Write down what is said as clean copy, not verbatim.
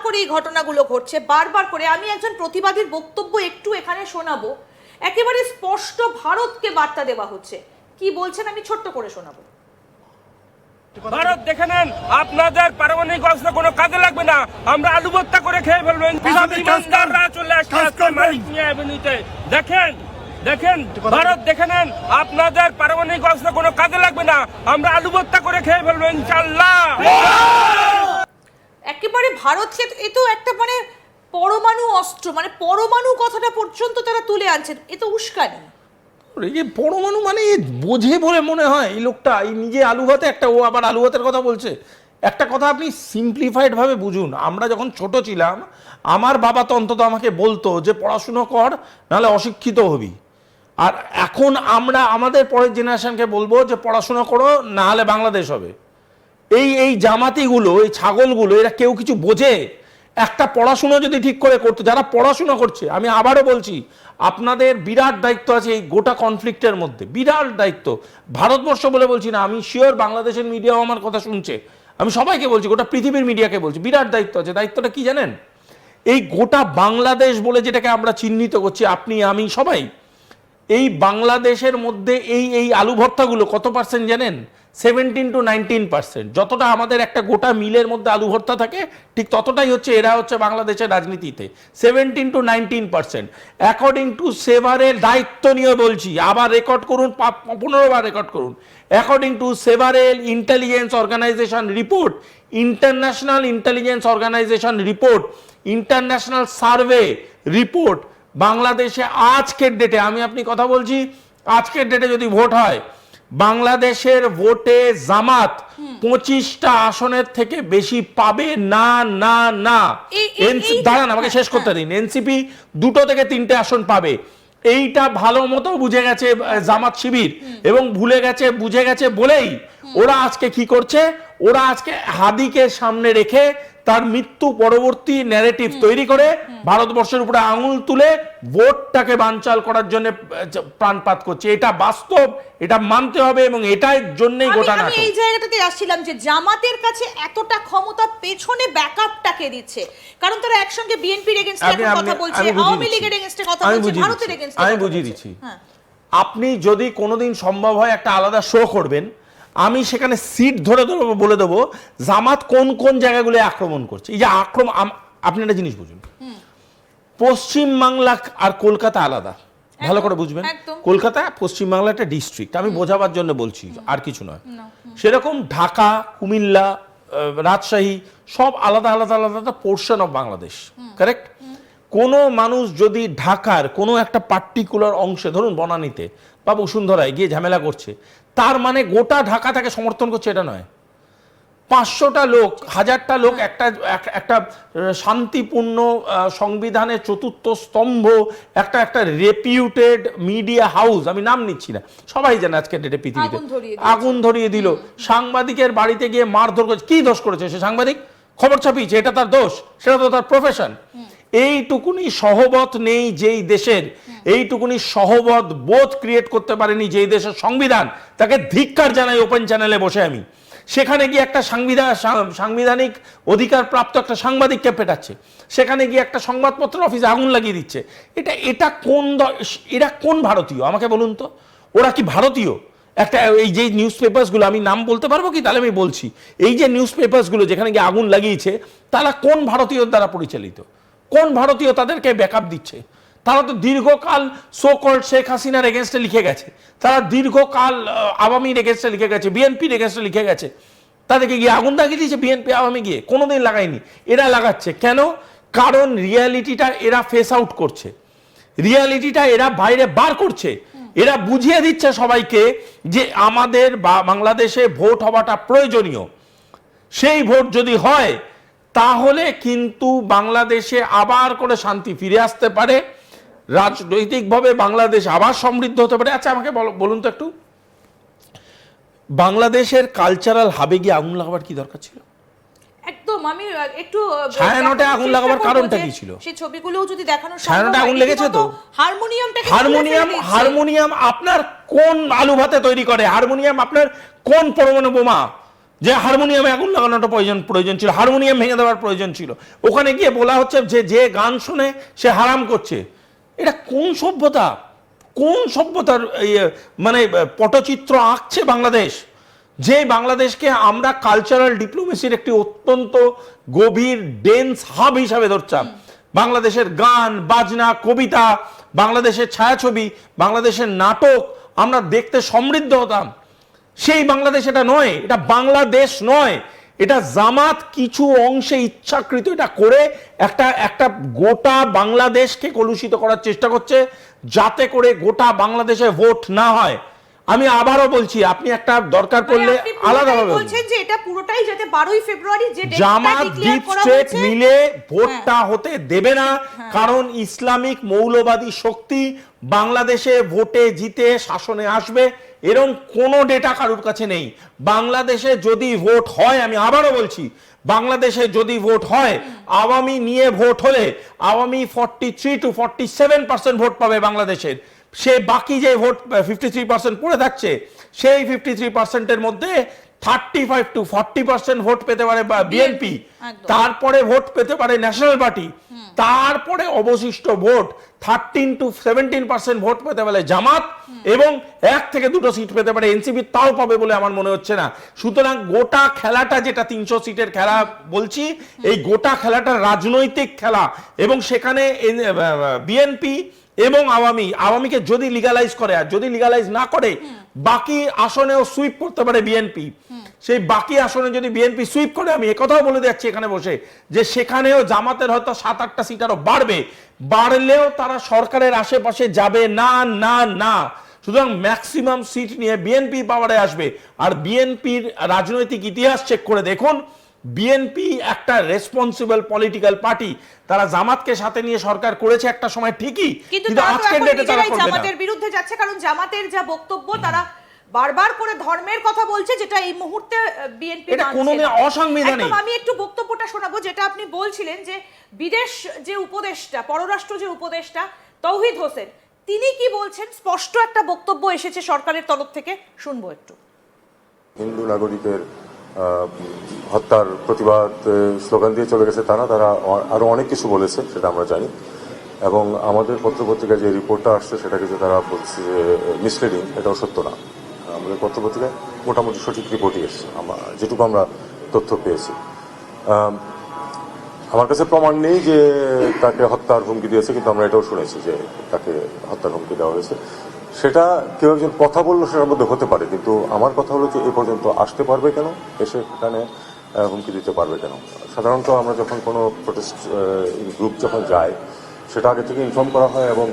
করে এই ঘটনাগুলো ঘটছে, বারবার করে। আমি একজন প্রতিবাদীর বক্তব্য একটু এখানে শোনাবো, একেবারে স্পষ্ট ভারতকে বার্তা দেওয়া হচ্ছে। কি বলছেন আমি ছোট্ট করে শোনাবো। ভারত দেখে নেন, আপনাদের পারমাণবিক অস্ত্র কোনো কাজে লাগবে না, আমরা আলু ভর্তা করে খেয়ে ফেলবেন। বিমানদাররা চলে আসছে মালিক নিয়ে এভিনিউতে। দেখেন দেখেন ভারত দেখে নেন, আপনাদের পারমাণবিক অস্ত্র কোনো কাজে লাগবে না, আমরা আলু ভর্তা করে খেয়ে ফেলবো ইনশাআল্লাহ। একেবারে ভারত এ তো একটা মানে পরমাণু অস্ত্র, মানে পরমাণু কথাটা পর্যন্ত তারা তুলে আনছেন, এ তো উস্কানি। এই যে পরমাণু মানে বোঝে বলে মনে হয় এই লোকটা, এই নিজে আলু ভাতে একটা, ও আবার আলু ভাতের কথা বলছে। একটা কথা আপনি সিম্পলিফাইড ভাবে বুঝুন, আমরা যখন ছোট ছিলাম আমার বাবা তো অন্তত আমাকে বলতো যে পড়াশুনো কর নাহলে অশিক্ষিত হবি। আর এখন আমরা আমাদের পরের জেনারেশনকে বলবো যে পড়াশোনা করো না হলে বাংলাদেশ হবে। এই জামাতিগুলো, এই ছাগলগুলো, এরা কেউ কিছু বোঝে? একটা পড়াশুনো যদি ঠিক করে করতো, যারা পড়াশুনো করছে, আমি আবারও বলছি আপনাদের বিরাট দায়িত্ব আছে এই গোটা কনফ্লিক্টের মধ্যে, বিরাট দায়িত্ব। ভারতবর্ষ বলে বলছি না, আমি শিওর বাংলাদেশের মিডিয়াও আমার কথা শুনছে, আমি সবাইকে বলছি, গোটা পৃথিবীর মিডিয়াকে বলছি, বিরাট দায়িত্ব আছে। দায়িত্বটা কি জানেন? এই গোটা বাংলাদেশ বলে যেটাকে আমরা চিহ্নিত করছি, আপনি আমি সবাই, এই বাংলাদেশের মধ্যে এই আলু ভর্তাগুলো কত পার্সেন্ট জানেন? 17 to 19%। যতটা আমাদের একটা গোটা মিলের মধ্যে আলু ভর্তা থাকে, ঠিক ততটাই হচ্ছে এরা হচ্ছে বাংলাদেশের রাজনীতিতে, 17 to 19%। অ্যাকর্ডিং টু সেভারের, দায়িত্ব নিয়ে বলছি, আবার রেকর্ড করুন, 15বার রেকর্ড করুন। According to several intelligence organization report, international intelligence organization report, international survey report, বাংলাদেশে আজকের ডেটে, আমি আপনি কথা বলছি, আজকের ডেটে যদি ভোট হয়, বাংলাদেশের ভোটে জামাত 25টা আসনের থেকে বেশি পাবে না না না। দাঁড়ান আমাকে শেষ করতে দিন। এনসিপি 2 থেকে 3টে আসন পাবে, এইটা ভালো মতো বুঝে গেছে জামাত শিবির, এবং বুঝে গেছে বলেই ওরা আজকে কি করছে, ওরা আজকে হাদিকে সামনে রেখে তার মৃত্যু পরবর্তী ন্যারেটিভ তৈরি করে ভারতবর্ষের উপরে আঙুল তুলে ভোটটাকে বানচাল করার জন্য প্রাণপাত করছে। এটা বাস্তব, এটা মানতে হবে, এবং এটার জন্যই গোটা নাটক। আমি এই জায়গাটাতে আসছিলাম যে জামাতের কাছে এতটা ক্ষমতা পেছনে ব্যাকআপটাকে দিচ্ছে, কারণ তারা একসঙ্গে বিএনপির এগেইনস্টে কথা বলছে, আওয়ামী লীগের এগেইনস্টে কথা বলছে, ভারতের এগেইনস্টে। আমি বুঝিয়ে দিচ্ছি। আপনি যদি কোনোদিন সম্ভব হয় একটা আলাদা শো করবেন, আমি সেখানে সিট ধরে বলে দেবো জামাত কোন কোন জায়গাগুলো আক্রমণ করছে। এই যে আক্রমণ, আপনি একটা জিনিস বুঝুন, পশ্চিম বাংলা আর কলকাতা আলাদা, ভালো করে বুঝবেন। কলকাতা পশ্চিম বাংলা একটা ডিস্ট্রিক্ট, আমি বোঝাবার জন্য বলছি, আর কিছু নয়। সেরকম ঢাকা, কুমিল্লা, রাজশাহী সব আলাদা আলাদা আলাদা পোর্শন অফ বাংলাদেশ, কারেক্ট? কোনো মানুষ যদি ঢাকার কোনো একটা পার্টিকুলার অংশে, ধরুন বনানীতে বা বসুন্ধরায় গিয়ে ঝামেলা করছে, তার মানে গোটা ঢাকা তাকে সমর্থন করছে এটা নয়। 500টা লোক, 1000টা লোক একটা শান্তিপূর্ণ সংবিধানের 4র্থ স্তম্ভ, একটা রেপিউটেড মিডিয়া হাউস, আমি নাম নিচ্ছি না, সবাই জানে আজকে ডেটে পৃথিবীতে, আগুন ধরিয়ে দিল। সাংবাদিকের বাড়িতে গিয়ে মারধর করেছে। কি দোষ করেছে সে সাংবাদিক? খবর ছাপিয়েছে, এটা তার দোষ? সেটা তো তার প্রফেশন। এইটুকুনি সহবত নেই যেই দেশের, এইটুকুনি সহবত বোধ ক্রিয়েট করতে পারেনি যেই দেশের সংবিধান, তাকে ধিক্কার জানাই ওপেন চ্যানেলে বসে আমি। সেখানে গিয়ে একটা সাংবিধানিক অধিকার প্রাপ্ত একটা সাংবাদিককে পেটাচ্ছে, সেখানে গিয়ে একটা সংবাদপত্র অফিসে আগুন লাগিয়ে দিচ্ছে। এরা কোন ভারতীয় আমাকে বলুন তো? ওরা কি ভারতীয়? একটা এই যে নিউজ পেপারসগুলো, আমি নাম বলতে পারবো কি? তাহলে আমি বলছি, এই যে নিউজ পেপারসগুলো যেখানে গিয়ে আগুন লাগিয়েছে, তারা কোন ভারতীয় দ্বারা পরিচালিত? কোন ভারতীয় তাদেরকে ব্যাকআপ দিচ্ছে? তারা তো দীর্ঘকাল সো কল্ড শেখ হাসিনার এগেনস্টে লিখে গেছে, তারা দীর্ঘকাল আওয়ামীর এগেনস্টে লিখে গেছে, বিএনপির এগেনস্টে লিখে গেছে। তাদেরকে গিয়ে আগুন লাগিয়ে দিয়েছে বিএনপি আওয়ামী গিয়ে? কোনোদিন লাগায়নি। এরা লাগাচ্ছে কেন? কারণ রিয়ালিটিটা এরা ফেস আউট করছে, রিয়ালিটিটা এরা বাইরে বার করছে। এরা বুঝিয়ে দিচ্ছে সবাইকে যে আমাদের বাংলাদেশে ভোট হওয়াটা প্রয়োজনীয়। সেই ভোট যদি হয় তাহলে কিন্তু বাংলাদেশে আবার করে শান্তি ফিরে আসতে পারে, রাজনৈতিকভাবে বাংলাদেশ আবার সমৃদ্ধ হতে পারে। আচ্ছা আমাকে বলুন তো একটু, বাংলাদেশের কালচারাল হাবে গিয়ে আগুন লাগাবার কি দরকার ছিল? একদম, আমি একটু ছায়ানটে আগুন লাগাবার কারণটা কি ছিল? সেই ছবিগুলোও যদি দেখানো সম্ভব, ছায়ানটে আগুন লেগেছে তো। হারমোনিয়াম আপনার কোন আলু ভাতে তৈরি করে? হারমোনিয়াম আপনার কোন পরমাণু বোমা যে হারমোনিয়ামে আগুন লাগানোটা প্রয়োজন ছিল, হারমোনিয়াম ভেঙে দেওয়ার প্রয়োজন ছিল। ওখানে গিয়ে বলা হচ্ছে যে গান শুনে সে হারাম করছে। এটা কোন সভ্যতার মানে পটচিত্র আঁকছে বাংলাদেশ? যে বাংলাদেশকে আমরা কালচারাল ডিপ্লোমেসির একটি অত্যন্ত গভীর ডেন্স হাব হিসাবে ধরতাম। বাংলাদেশের গান বাজনা, কবিতা, বাংলাদেশের ছায়াছবি, বাংলাদেশের নাটক আমরা দেখতে সমৃদ্ধ হতাম। সেই বাংলাদেশ এটা নয়, এটা বাংলাদেশ নয়। এটা জামাত কিছু অংশে ইচ্ছাকৃত এটা করে একটা গোটা বাংলাদেশকে কলুষিত করার চেষ্টা করছে, যাতে করে গোটা বাংলাদেশে ভোট না হয়। আমি আবারও বলছি, আপনি একটা দরকার পড়লে আলাদাভাবে বলছেন যে এটা পুরোটাই যাতে 12ই ফেব্রুয়ারি যে জামাত ডিপ স্টেট মিলে ভোটটা হতে দেবে না। কারণ ইসলামিক মৌলবাদী শক্তি বাংলাদেশে ভোটে জিতে শাসনে আসবে, এরকম কোনো ডেটা কারোর কাছে নেই। বাংলাদেশে যদি ভোট হয়, আমি আবারও বলছি, বাংলাদেশে যদি ভোট হয়, আওয়ামী নিয়ে ভোট হলে আওয়ামী 43 to 47% ভোট পাবে বাংলাদেশের। সে বাকি যে ভোট 53% পড়ে থাকছে, সেই 53%-এর মধ্যে 35 to 40% ভোট পেতে পারে বিএনপি, তারপরে ভোট পেতে পারে ন্যাশনাল পার্টি, তারপরে অবশিষ্ট ভোট 13 to 17% ভোট পেতে পারে জামাত, এবং 1 থেকে 2 সিট পেতে পারে এনসিপি। তাও পাবে বলে আমার মনে হচ্ছে না। সুতরাং গোটা খেলাটা, যেটা 300 সিটের খেলা বলছি, এই গোটা খেলাটা রাজনৈতিক খেলা, এবং সেখানে বিএনপি এবং আওয়ামীকে যদি লিগালাইজ করে, আর যদি লিগালাইজ না করে বাকি আসনেও সুইপ করতে পারে বিএনপি। সেই বাকি আসনে যদি বিএনপি সুইপ করে, আমি একথাও বলে যাচ্ছি এখানে বসে, যে সেখানেও জামাতের হয়তো 7-8টা সিট আরো বাড়লেও তারা সরকারের আশেপাশে যাবে না না না। সুতরাং ম্যাক্সিমাম সিট নিয়ে বিএনপি পাওয়ারে আসবে। আর বিএনপির রাজনৈতিক ইতিহাস চেক করে দেখুন, বিএনপি একটা রেসপন্সিবল পলিটিক্যাল পার্টি। তারা জামাতকে সাথে নিয়ে সরকার করেছে একটা সময় ঠিকই, কিন্তু আজকের ডেটে তারা করবে না। জামাতের বিরুদ্ধে যাচ্ছে, কারণ জামাতের যা বক্তব্য, তারা বারবার করে ধর্মের কথা বলছে, যেটা এই মুহূর্তে বিএনপি এটা কোনোদিন অসাংবিধানিক। আমি একটু বক্তব্যটা শোনাবো, যেটা আপনি বলছিলেন যে বিদেশ যে উপদেষ্টা, পররাষ্ট্র যে উপদেষ্টা তৌহিদ হোসেন, তিনি কি বলছেন, স্পষ্ট একটা বক্তব্য এসেছে সরকারের তরফ থেকে, শুনবো একটু। হিন্দু নাগরিকের হত্যার প্রতিবাদ স্লোগান দিয়ে চলে গেছে তারা আরো অনেক কিছু বলেছে, সেটা আমরা জানি। এবং আমাদের পত্রপত্রিকায় যে রিপোর্টটা আসছে সেটাকে যে তারা বলছে মিসলিডিং, এটাও সত্য না। আমাদের পত্রপত্রিকায় মোটামুটি সঠিক রিপোর্টই এসছে, যেটুকু আমরা তথ্য পেয়েছি। আমার কাছে প্রমাণ নেই যে তাকে হত্যার হুমকি দিয়েছে, কিন্তু আমরা এটাও শুনেছি যে তাকে হত্যার হুমকি দেওয়া হয়েছে। সেটা কেউ একজন কথা বললো, সেটার মধ্যে হতে পারে, কিন্তু আমার কথা হলো যে এ পর্যন্ত আসতে পারবে কেন, এসে এখানে হুমকি দিতে পারবে কেন? সাধারণত আমরা যখন কোনো প্রোটেস্ট গ্রুপ যখন যায়, সেটা আগে থেকে ইনফর্ম করা হয় এবং